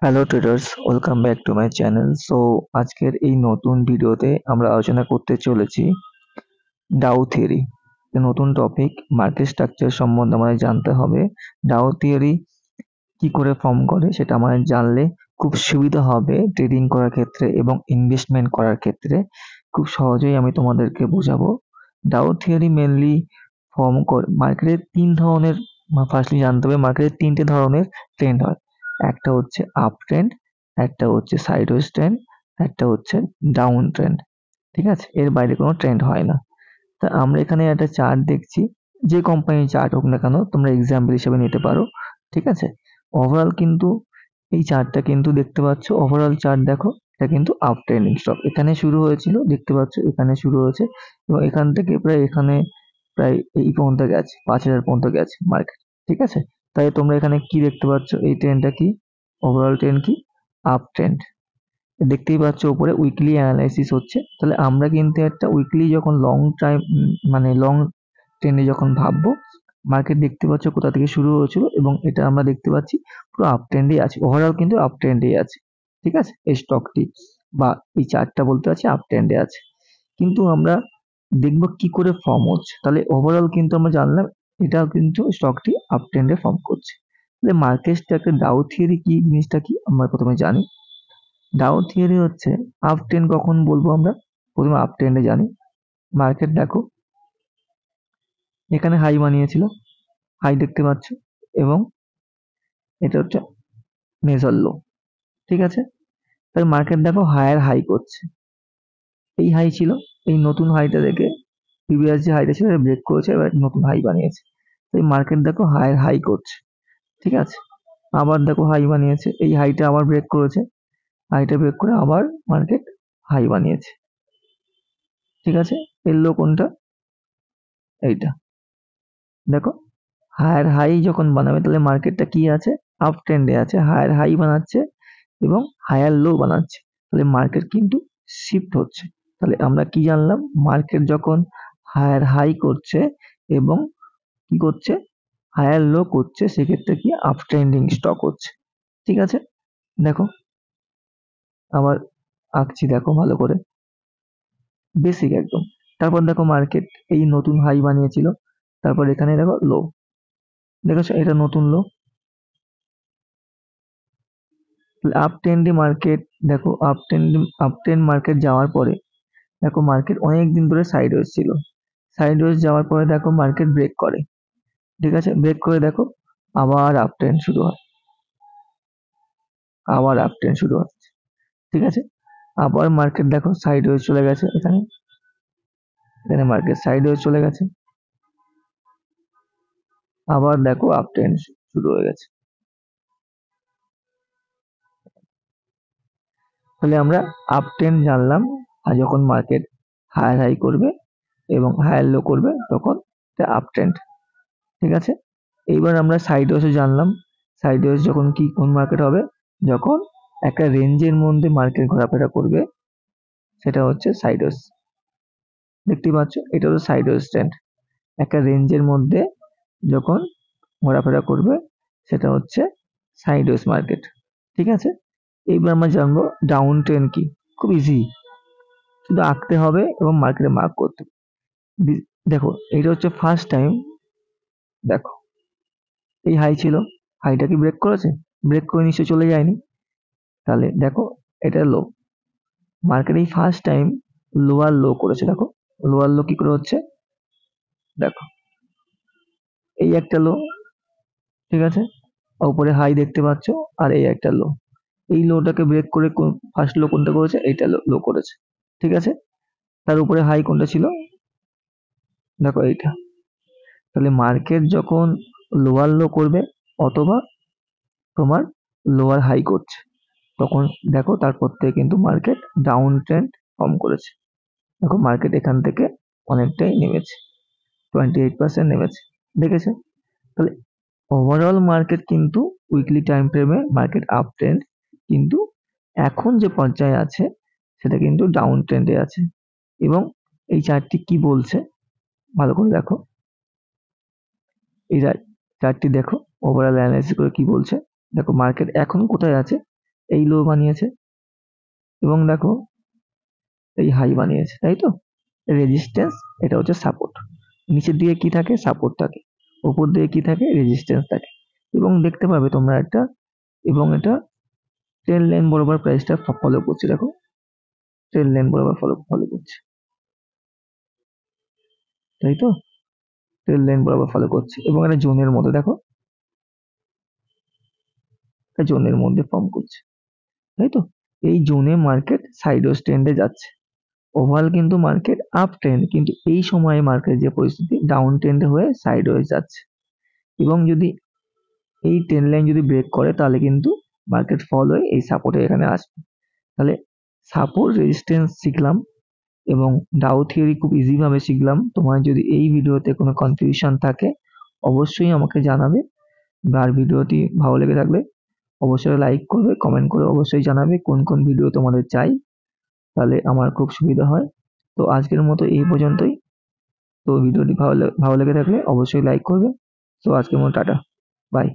Hello traders, welcome back to my channel. আজকের এই নতুন ভিডিওতে আমরা আলোচনা করতে চলেছি ডাও থিওরি। নতুন টপিক, মার্কেট স্ট্রাকচার সম্বন্ধে আমাদের জানতে হবে। ডাও থিওরি কি করে ফর্ম করে সেটা আমাদের জানলে খুব সুবিধা হবে ট্রেডিং করার ক্ষেত্রে এবং ইনভেস্টমেন্ট করার ক্ষেত্রে। খুব সহজেই আমি তোমাদেরকে বোঝাবো। ডাও থিওরি মেনলি ফর্ম করে মার্কেটে তিন ধরনের। ফার্স্টলি জানতে হবে মার্কেটে তিনটে ধরনের ট্রেন্ড হয়। একটা হচ্ছে আপ ট্রেন্ড, একটা হচ্ছে সাইডওয়েজ ট্রেন্ড, একটা হচ্ছে ডাউন ট্রেন্ড। ঠিক আছে, এর বাইরে কোনো ট্রেন্ড হয় না। তা আমরা এখানে একটা চার্ট দেখছি, যে কোম্পানির চার্ট হোক না কেন তোমরা এক্সাম্পল হিসেবে নিতে পারো। ঠিক আছে, ওভারঅল কিন্তু এই চার্টটা কিন্তু দেখতে পাচ্ছ, ওভারঅল চার্ট দেখো, এটা কিন্তু আপ ট্রেন্ডিং স্টক। এখানে শুরু হয়েছিল, দেখতে পাচ্ছ এখানে শুরু হয়েছে এবং এখান থেকে প্রায় এই পর্যন্ত গেছে, 5,000 পর্যন্ত গেছে মার্কেট। ঠিক আছে, তাই তোমরা এখানে কি দেখতে পাচ্ছ, এই ট্রেন্ডটা কি, ওভারঅল ট্রেন্ড কি, আপ ট্রেন্ড। দেখতেই পাচ্ছ উপরে উইকলি অ্যানালাইসিস হচ্ছে। তাহলে আমরা কিন্তু একটা উইকলি যখন লং টাইম, মানে লং ট্রেন্ডে যখন ভাববো, মার্কেট দেখতে পাচ্ছ কোথা থেকে শুরু হয়েছিল এবং এটা আমরা দেখতে পাচ্ছি পুরো আপ ট্রেন্ডেই আছে, ওভারঅল কিন্তু আপ ট্রেন্ডেই আছে। ঠিক আছে, এই স্টকটি বা এই চার্টটা বলতে পারছি আপ ট্রেন্ডে আছে। কিন্তু আমরা দেখবো কি করে ফর্ম হচ্ছে। তাহলে ওভারঅল কিন্তু আমরা জানলাম এটা কিন্তু স্টকটি আপ ট্রেন্ডে ফর্ম করছে। তাহলে মার্কেটটা একটা ডাউ থিওরি কি জিনিসটা কি আমরা প্রথমে জানি। ডাউ থিওরি হচ্ছে আপ ট্রেন্ড কখন বলবো আমরা, প্রথমে আপ ট্রেন্ডে জানি। মার্কেট দেখো এখানে হাই বানিয়েছিল, হাই দেখতে পাচ্ছ, এবং এটা হচ্ছে মেজর লো। ঠিক আছে, তাহলে মার্কেট দেখো হায়ার হাই করছে। এই হাই ছিল, এই নতুন হাইটা দেখে প্রিভিয়াস যে হাইটা ছিল এটা ব্রেক করেছে, এবার নতুন হাই বানিয়েছে। এই মার্কেট দেখো হায়ার হাই করছে। ঠিক আছে, আবার দেখো হাই বানিয়েছে, এই হাইটা আবার ব্রেক করেছে, হাইটা ব্রেক করে আবার মার্কেট হাই বানিয়েছে। ঠিক আছে, এর লো কোনটা, এইটা। দেখো হায়ার হাই যখন বানাবে তাহলে মার্কেটটা কি আছে, আপ ট্রেন্ডে আছে, হায়ার হাই বানাচ্ছে এবং হায়ার লো বানাচ্ছে। তাহলে মার্কেট কিন্তু শিফট হচ্ছে। তাহলে আমরা কি জানলাম, মার্কেট যখন হায়ার হাই করছে এবং কি করছে, হায়ার লো করছে, সেক্ষেত্রে কি আপ ট্রেন্ডিং স্টক হচ্ছে। ঠিক আছে, দেখো আবার আঁকছি, দেখো ভালো করে, বেসিক একদম। তারপর দেখো মার্কেট এই নতুন হাই বানিয়েছিল, তারপর এখানে দেখো লো, দেখেছো এটা নতুন লো। আপ ট্রেন্ডে মার্কেট, দেখো আপ ট্রেন্ড মার্কেট যাওয়ার পরে দেখো মার্কেট অনেক দিন ধরে সাইডওয়েজ ছিল। সাইডওয়েজ যাওয়ার পরে দেখো মার্কেট ব্রেক করে। ঠিক আছে, ব্রেক করে দেখো আবার আপ ট্রেন্ড শুরু হয়, আবার আপ ট্রেন্ড শুরু হচ্ছে। ঠিক আছে, আবার মার্কেট দেখো সাইডওয়েজ চলে গেছে, এখানে এখানে মার্কেট সাইডওয়েজ চলে গেছে, আবার দেখো আপ ট্রেন্ড শুরু হয়ে গেছে। তাহলে আমরা আপ ট্রেন্ড জানলাম, আর যখন মার্কেট হায়ার হাই করবে এবং হায়ার লো করবে তখন এটা আপ ট্রেন্ড। ঠিক আছে, এইবার আমরা সাইডওয়েজও জানলাম। সাইডওয়েজ যখন কি, কোন মার্কেট হবে, যখন একটা রেঞ্জের মধ্যে মার্কেট ঘোরাফেরা করবে, সেটা হচ্ছে সাইডওয়েজ। দেখতেই পাচ্ছ এটা হচ্ছে সাইডওয়েজ ট্রেন্ড। একটা রেঞ্জের মধ্যে যখন ঘোরাফেরা করবে সেটা হচ্ছে সাইডওয়েজ মার্কেট। ঠিক আছে, এইবার আমরা জানবো ডাউন ট্রেন্ড কি। খুব ইজি, শুধু আঁকতে হবে এবং মার্কেটে মার্ক করতে হবে। দেখো এটা হচ্ছে ফার্স্ট টাইম, দেখো এই হাই ছিল, হাইটা কি ব্রেক করেছে, ব্রেক করে নিশ্চয়ই চলে যায়নি। তাহলে দেখো এটা লো, মার্কেট এই ফার্স্ট টাইম লোয়ার লো করেছে। দেখো লোয়ার লো কি করে হচ্ছে, দেখো এই একটা লো, ঠিক আছে, উপরে হাই দেখতে পাচ্ছ, আর এই একটা লো, এই লোটাকে ব্রেক করে ফার্স্ট লো কোনটা করেছে, এইটা লো করেছে। ঠিক আছে, তার উপরে হাই কোনটা ছিল, দেখো এইটা। তাহলে মার্কেট যখন লোয়ার লো করবে অথবা তোমার লোয়ার হাই করছে, তখন দেখো তারপর থেকে কিন্তু মার্কেট ডাউন ট্রেন্ড ফর্ম করেছে। দেখো মার্কেট এখান থেকে অনেকটাই নেমেছে, 28% নেমেছে, দেখেছে। তাহলে ওভারঅল মার্কেট কিন্তু উইকলি টাইম ফ্রেমে মার্কেট আপ ট্রেন্ড, কিন্তু এখন যে পর্যায়ে আছে সেটা কিন্তু ডাউন ট্রেন্ডে আছে। এবং এই চার্টটি কি বলছে ভালো করে দেখো, এই চার্টটি দেখো ওভারঅল অ্যানালাইসিস করে কি বলছে। দেখো মার্কেট এখন কোথায় আছে, এই লো বানিয়েছে এবং দেখো এই হাই বানিয়েছে, তাই তো? রেজিস্ট্যান্স, এটা হচ্ছে সাপোর্ট। নিচের দিকে কি থাকে? সাপোর্ট থাকে। উপর দিকে কি থাকে? রেজিস্ট্যান্স থাকে। এবং দেখতে পাবে তোমরা একটা, এবং এটা ট্রেন লাইন বরাবর প্রাইসটা ফলো করছে। দেখো ট্রেন লাইন বরাবর ফলো করছে, তাই তো? ট্রেন লাইন বরাবর ফলো করছে এবং একটা জোনের মধ্যে, দেখো একটা জোনের মধ্যে ফর্ম করছে, তাই তো? এই জোনে মার্কেট সাইডওয়েজ ট্রেন্ডে যাচ্ছে। ওভারঅল কিন্তু মার্কেট আপ ট্রেন্ড, কিন্তু এই সময়ে মার্কেট যে পরিস্থিতি ডাউন ট্রেন্ডে হয়ে সাইডওয়েজ যাচ্ছে। এবং যদি এই ট্রেন লাইন যদি ব্রেক করে তাহলে কিন্তু মার্কেট ফল হয়ে এই সাপোর্টে এখানে আসবে। তাহলে সাপোর্ট রেজিস্ট্যান্স শিখলাম এবং ডাউ থিওরি খুব ইজি ভাবে শিখলাম। তোমার যদি এই ভিডিওতে কোনো কনফিউশন থাকে অবশ্যই আমাকে জানাবে। আর ভিডিওটি ভালো লেগে থাকলে অবশ্যই লাইক করবে, কমেন্ট করে অবশ্যই জানাবে কোন কোন ভিডিও তোমাদের চাই, তাহলে আমার খুব সুবিধা হয়। তো আজকের মতো এই পর্যন্তই। তো ভিডিওটি ভালো লেগে থাকলে অবশ্যই লাইক করবে। তো আজকের মতো টাটা, বাই।